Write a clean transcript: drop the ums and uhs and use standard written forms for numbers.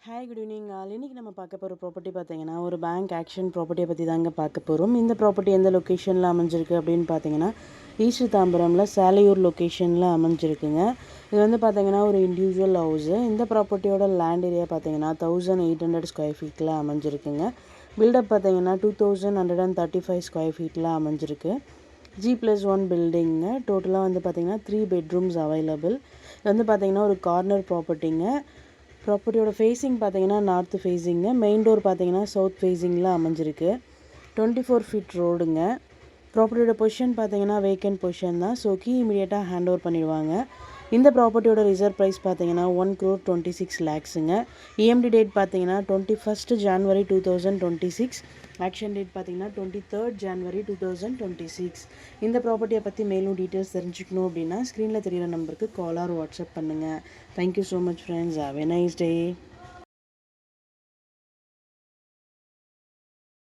Hi good evening இன்னைக்கு நம்ம பார்க்க போகிற ப்ராப்பர்ட்டி பார்த்தீங்கன்னா ஒரு பேங்க் ஆக்ஷன் ப்ராப்பர்ட்டியை பற்றி தாங்க பார்க்க போகிறோம். இந்த ப்ராப்பர்ட்டி எந்த லொக்கேஷனில் அமைஞ்சிருக்கு அப்படின்னு பார்த்தீங்கன்னா ஈஸ்ட் தாம்பரமில் சாலையூர் லொக்கேஷனில் அமைஞ்சிருக்குங்க. இது வந்து பார்த்தீங்கன்னா ஒரு இண்டிவிஜுவல் ஹவுஸு. இந்த ப்ராப்பர்ட்டியோட லேண்ட் ஏரியா பார்த்தீங்கன்னா 1800 ஸ்கொயர் ஃபீட்டில் அமைஞ்சிருக்குங்க. பில்டப் பார்த்தீங்கன்னா 2135 ஸ்கொயர் ஃபீட்டில் அமைஞ்சிருக்கு. G+1 பில்டிங்க. டோட்டலாக வந்து பார்த்தீங்கன்னா 3 பெட்ரூம்ஸ் அவைலபிள். இது வந்து பார்த்தீங்கன்னா ஒரு கார்னர் ப்ராப்பர்ட்டிங்க. ப்ராப்பர்ட்டியோட ஃபேஸிங் பார்த்தீங்கன்னா நார்த் ஃபேஸிங்க. மெயின் டோர் பார்த்தீங்கன்னா சவுத் ஃபேஸிங்கில் அமைஞ்சிருக்கு. 24 ஃபீட் ரோடுங்க. ப்ராப்பர்ட்டியோட பொசிஷன் பார்த்தீங்கன்னா வேக்கன்ட் பொசிஷன் தான். ஸோ கீ இமீடியட்டாக ஹேண்ட் ஓவர் பண்ணிடுவாங்க. இந்த ப்ராப்பர்ட்டியோட ரிசர்வ் ப்ரைஸ் பார்த்தீங்கன்னா 1,26 lakhsங்க. EMD டேட் பார்த்தீங்கன்னா 21st January 2026. ஆக்ஷன் டேட் பார்த்தீங்கன்னா 23rd January 2026. இந்த ப்ராப்பர்ட்டியை பற்றி மேலும் டீட்டெயில்ஸ் தெரிஞ்சுக்கணும் அப்படின்னா ஸ்க்ரீனில் தெரியிற நம்பருக்கு கால் ஆர் வாட்ஸ்அப் பண்ணுங்கள். Thank you so much friends. Have a nice day.